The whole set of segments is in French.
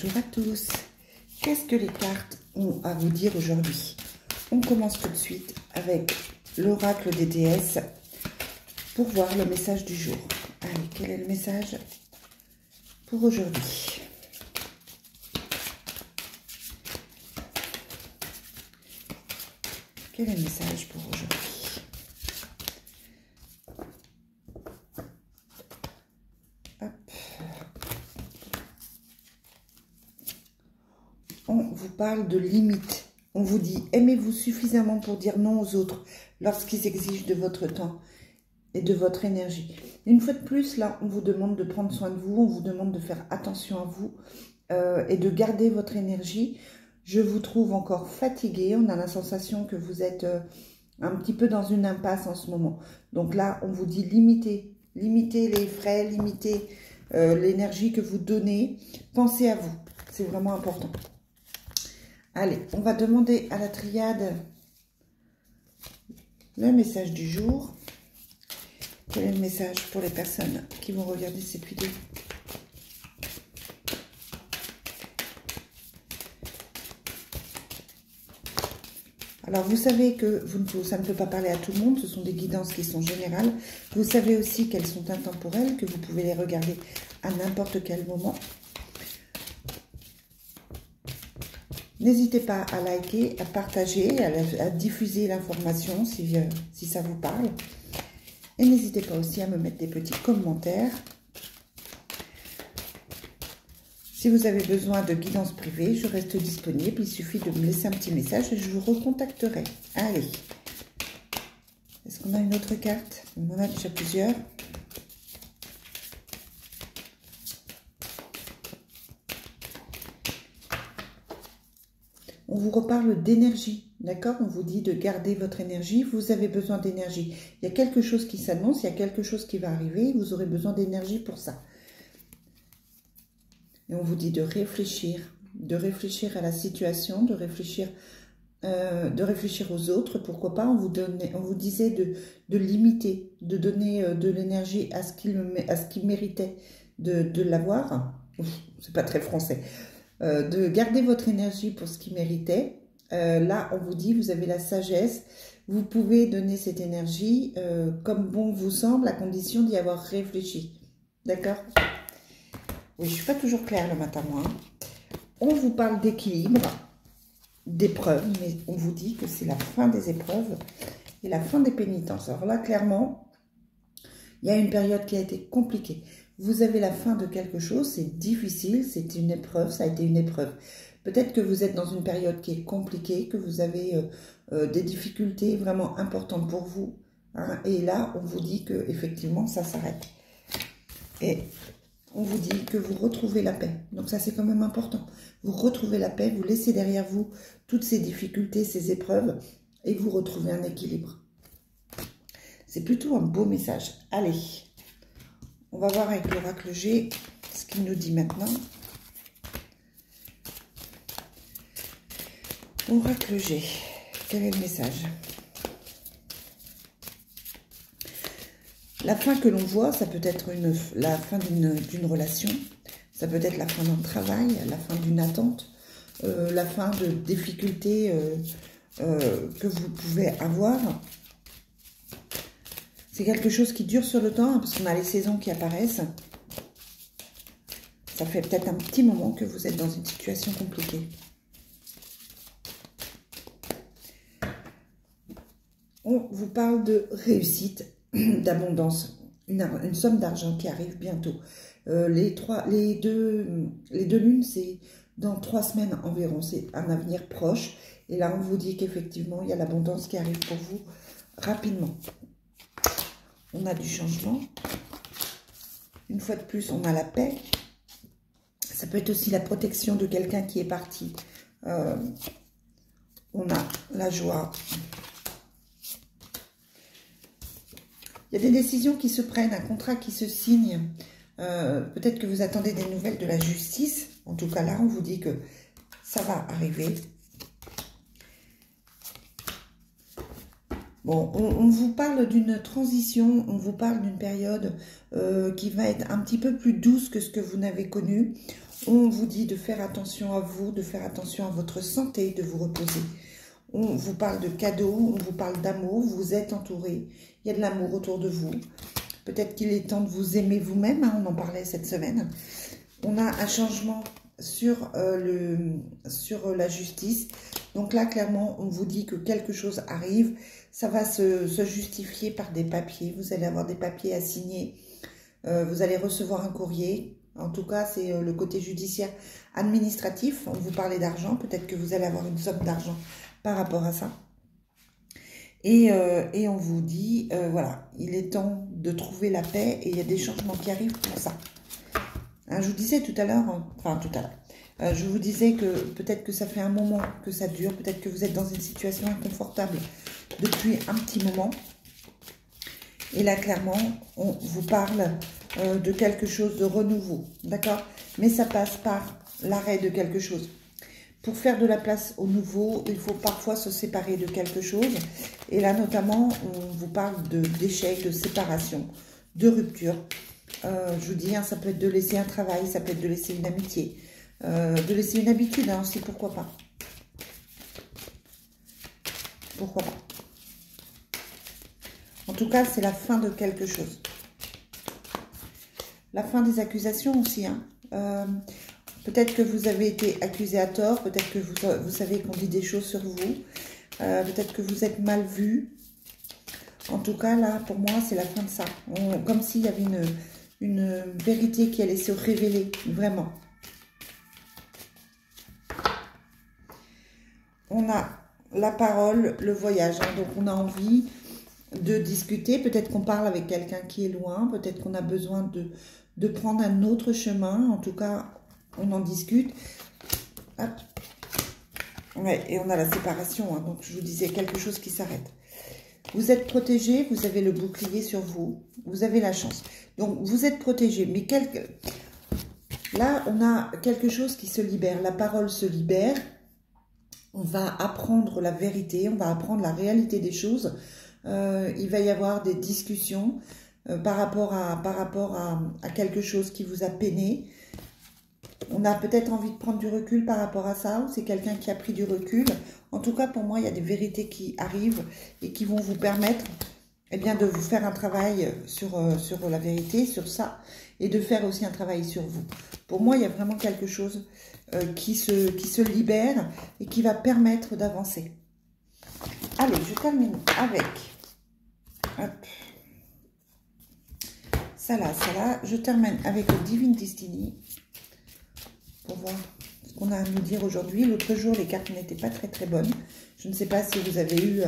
Bonjour à tous. Qu'est-ce que les cartes ont à vous dire aujourd'hui? On commence tout de suite avec l'oracle des déesses pour voir le message du jour. Allez, quel est le message pour aujourd'hui? Quel est le message pour aujourd'hui? On vous parle de limites. On vous dit, aimez-vous suffisamment pour dire non aux autres lorsqu'ils exigent de votre temps et de votre énergie. Une fois de plus, là, on vous demande de prendre soin de vous, on vous demande de faire attention à vous et de garder votre énergie. Je vous trouve encore fatigué. On a la sensation que vous êtes un petit peu dans une impasse en ce moment. Donc là, on vous dit limitez les frais, limitez l'énergie que vous donnez. Pensez à vous. C'est vraiment important. Allez, on va demander à la triade le message du jour. Quel est le message pour les personnes qui vont regarder cette vidéo? Alors, vous savez que ça ne peut pas parler à tout le monde. Ce sont des guidances qui sont générales. Vous savez aussi qu'elles sont intemporelles, que vous pouvez les regarder à n'importe quel moment. N'hésitez pas à liker, à partager, à diffuser l'information si ça vous parle. Et n'hésitez pas aussi à me mettre des petits commentaires. Si vous avez besoin de guidance privée, je reste disponible. Il suffit de me laisser un petit message et je vous recontacterai. Allez. Est-ce qu'on a une autre carte? On en a déjà plusieurs. On vous reparle d'énergie, d'accord? On vous dit de garder votre énergie. Vous avez besoin d'énergie. Il y a quelque chose qui s'annonce, il y a quelque chose qui va arriver. Vous aurez besoin d'énergie pour ça. Et on vous dit de réfléchir à la situation, de réfléchir aux autres. Pourquoi pas? On vous disait de limiter, de donner de l'énergie à ce qui méritait de l'avoir. C'est pas très français. De garder votre énergie pour ce qui méritait. Là, on vous dit, vous avez la sagesse. Vous pouvez donner cette énergie comme bon vous semble, à condition d'y avoir réfléchi. D'accord? Oui, je ne suis pas toujours claire le matin, moi. On vous parle d'équilibre, d'épreuves, mais on vous dit que c'est la fin des épreuves et la fin des pénitences. Alors là, clairement, il y a une période qui a été compliquée. Vous avez la fin de quelque chose, c'est difficile, c'est une épreuve, ça a été une épreuve. Peut-être que vous êtes dans une période qui est compliquée, que vous avez des difficultés vraiment importantes pour vous. Hein, et là, on vous dit que effectivement, ça s'arrête. Et on vous dit que vous retrouvez la paix. Donc ça, c'est quand même important. Vous retrouvez la paix, vous laissez derrière vous toutes ces difficultés, ces épreuves, et vous retrouvez un équilibre. C'est plutôt un beau message. Allez. On va voir avec l'oracle G ce qu'il nous dit maintenant. Oracle G, quel est le message? La fin que l'on voit, ça peut être la fin d'une relation, ça peut être la fin d'un travail, la fin d'une attente, la fin de difficultés que vous pouvez avoir. C'est quelque chose qui dure sur le temps, hein, parce qu'on a les saisons qui apparaissent. Ça fait peut-être un petit moment que vous êtes dans une situation compliquée. On vous parle de réussite, d'abondance, une somme d'argent qui arrive bientôt. Les deux lunes, c'est dans 3 semaines environ, c'est un avenir proche. Et là, on vous dit qu'effectivement, il y a l'abondance qui arrive pour vous rapidement. On a du changement. Une fois de plus, on a la paix. Ça peut être aussi la protection de quelqu'un qui est parti. On a la joie. Il y a des décisions qui se prennent, un contrat qui se signe. Peut-être que vous attendez des nouvelles de la justice. En tout cas, là, on vous dit que ça va arriver. Bon, on vous parle d'une transition, on vous parle d'une période qui va être un petit peu plus douce que ce que vous n'avez connu. On vous dit de faire attention à vous, de faire attention à votre santé, de vous reposer. On vous parle de cadeaux, on vous parle d'amour, vous êtes entouré, il y a de l'amour autour de vous. Peut-être qu'il est temps de vous aimer vous-même, hein, on en parlait cette semaine. On a un changement sur la justice. Donc là, clairement, on vous dit que quelque chose arrive. Ça va se justifier par des papiers. Vous allez avoir des papiers à signer. Vous allez recevoir un courrier. En tout cas, c'est le côté judiciaire administratif. On vous parlait d'argent. Peut-être que vous allez avoir une somme d'argent par rapport à ça. Et on vous dit, voilà, il est temps de trouver la paix et il y a des changements qui arrivent pour ça. Hein, je vous disais tout à l'heure, je vous disais que peut-être que ça fait un moment que ça dure, peut-être que vous êtes dans une situation inconfortable depuis un petit moment. Et là, clairement, on vous parle de quelque chose de renouveau, d'accord? Mais ça passe par l'arrêt de quelque chose. Pour faire de la place au nouveau, il faut parfois se séparer de quelque chose. Et là, notamment, on vous parle d'échec, de séparation, de rupture. Je vous dis, hein, ça peut être de laisser un travail, ça peut être de laisser une amitié, de laisser une habitude hein, aussi, pourquoi pas. Pourquoi pas. En tout cas, c'est la fin de quelque chose. La fin des accusations aussi. Hein. Peut-être que vous avez été accusé à tort, peut-être que vous savez qu'on dit des choses sur vous, peut-être que vous êtes mal vu. En tout cas, là, pour moi, c'est la fin de ça. Comme s'il y avait une vérité qui allait se révéler, vraiment. On a la parole, le voyage. Hein, donc, on a envie de discuter. Peut-être qu'on parle avec quelqu'un qui est loin. Peut-être qu'on a besoin de prendre un autre chemin. En tout cas, on en discute. Hop. Ouais, et on a la séparation. Hein, donc, je vous disais quelque chose qui s'arrête. Vous êtes protégé. Vous avez le bouclier sur vous. Vous avez la chance. Donc, vous êtes protégé. Mais là, on a quelque chose qui se libère. La parole se libère. On va apprendre la vérité, on va apprendre la réalité des choses. Il va y avoir des discussions par rapport à quelque chose qui vous a peiné. On a peut-être envie de prendre du recul par rapport à ça, ou c'est quelqu'un qui a pris du recul. En tout cas, pour moi, il y a des vérités qui arrivent et qui vont vous permettre eh bien, de vous faire un travail sur la vérité, sur ça, et de faire aussi un travail sur vous. Pour moi, il y a vraiment quelque chose qui se libère et qui va permettre d'avancer. Allez, je termine avec hop, ça là. Je termine avec le Divine Destiny pour voir ce qu'on a à nous dire aujourd'hui. L'autre jour, les cartes n'étaient pas très bonnes. Je ne sais pas si vous avez eu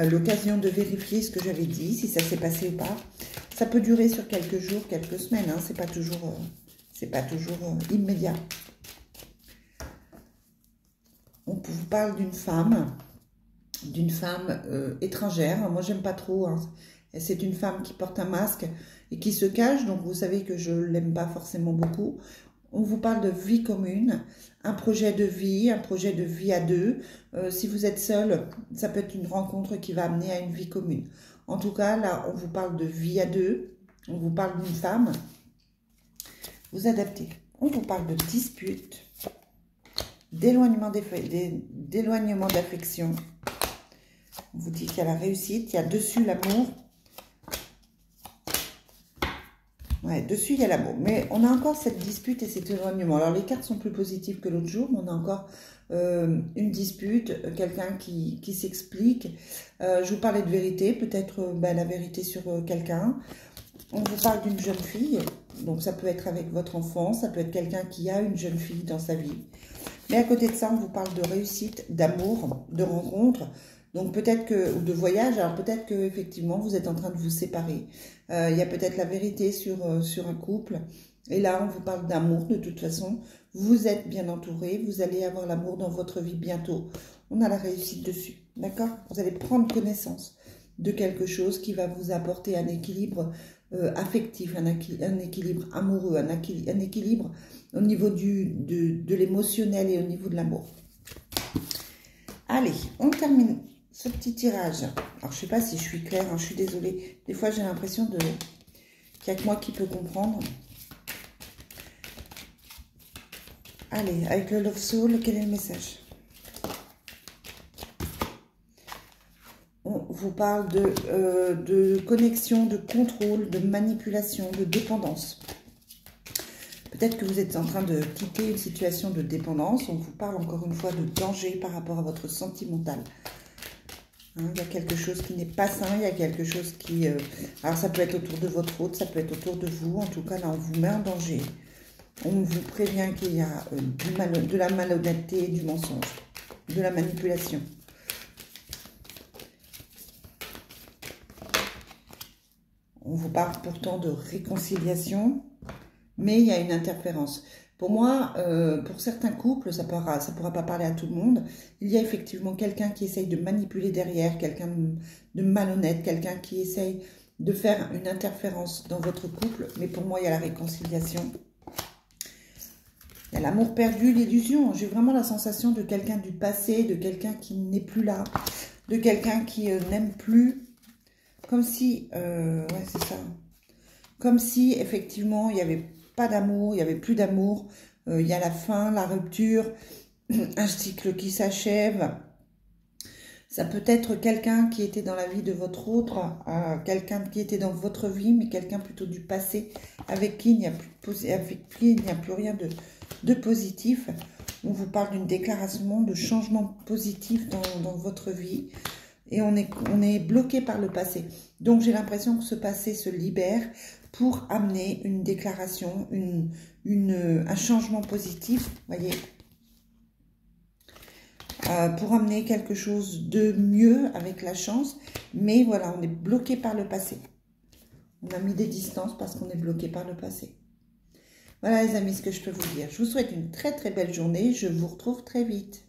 l'occasion de vérifier ce que j'avais dit, si ça s'est passé ou pas. Ça peut durer sur quelques jours, quelques semaines. Hein, c'est pas toujours immédiat. On vous parle d'une femme étrangère. Moi, j'aime pas trop. Hein. C'est une femme qui porte un masque et qui se cache. Donc, vous savez que je l'aime pas forcément beaucoup. On vous parle de vie commune, un projet de vie à deux. Si vous êtes seul, ça peut être une rencontre qui va amener à une vie commune. En tout cas, là, on vous parle de vie à deux. On vous parle d'une femme. Vous adaptez. On vous parle de dispute, d'éloignement d'affection. On vous dit qu'il y a la réussite, il y a dessus l'amour. Ouais, dessus, il y a l'amour. Mais on a encore cette dispute et cet éloignement. Alors, les cartes sont plus positives que l'autre jour, mais on a encore une dispute, quelqu'un qui s'explique. Je vous parlais de vérité, peut-être la vérité sur quelqu'un. On vous parle d'une jeune fille. Donc, ça peut être avec votre enfant, ça peut être quelqu'un qui a une jeune fille dans sa vie. Mais à côté de ça, on vous parle de réussite, d'amour, de rencontre. Donc peut-être que, ou de voyage, alors peut-être que effectivement vous êtes en train de vous séparer. Il y a peut-être la vérité sur un couple. Et là, on vous parle d'amour de toute façon. Vous êtes bien entouré, vous allez avoir l'amour dans votre vie bientôt. On a la réussite dessus, d'accord? Vous allez prendre connaissance de quelque chose qui va vous apporter un équilibre affectif, un équilibre amoureux, un équilibre au niveau de l'émotionnel et au niveau de l'amour. Allez, on termine ce petit tirage. Alors, je sais pas si je suis claire, hein, je suis désolée. Des fois, j'ai l'impression qu'il n'y a que moi qui peux comprendre. Allez, avec le Love Soul, quel est le message? On vous parle de connexion, de contrôle, de manipulation, de dépendance. Peut-être que vous êtes en train de quitter une situation de dépendance. On vous parle encore une fois de danger par rapport à votre sentimental. Hein, il y a quelque chose qui n'est pas sain, il y a quelque chose qui... alors ça peut être autour de votre autre, ça peut être autour de vous. En tout cas, là, on vous met en danger. On vous prévient qu'il y a de la malhonnêteté, du mensonge, de la manipulation. On vous parle pourtant de réconciliation, mais il y a une interférence. Pour moi, pour certains couples, ça pourra pas parler à tout le monde. Il y a effectivement quelqu'un qui essaye de manipuler derrière, quelqu'un de malhonnête, quelqu'un qui essaye de faire une interférence dans votre couple. Mais pour moi, il y a la réconciliation. Il y a l'amour perdu, l'illusion. J'ai vraiment la sensation de quelqu'un du passé, de quelqu'un qui n'est plus là, de quelqu'un qui n'aime plus. Comme si, ouais, c'est ça. Comme si, effectivement, il n'y avait pas d'amour, il n'y avait plus d'amour. Il y a la fin, la rupture, un cycle qui s'achève. Ça peut être quelqu'un qui était dans la vie de votre autre, quelqu'un qui était dans votre vie, mais quelqu'un plutôt du passé, avec qui il n'y a plus rien de positif. On vous parle d'une déclaration de changement positif dans votre vie. Et on est bloqué par le passé. Donc, j'ai l'impression que ce passé se libère pour amener une déclaration, un changement positif, voyez, pour amener quelque chose de mieux avec la chance. Mais voilà, on est bloqué par le passé. On a mis des distances parce qu'on est bloqué par le passé. Voilà les amis, ce que je peux vous dire. Je vous souhaite une très très belle journée. Je vous retrouve très vite.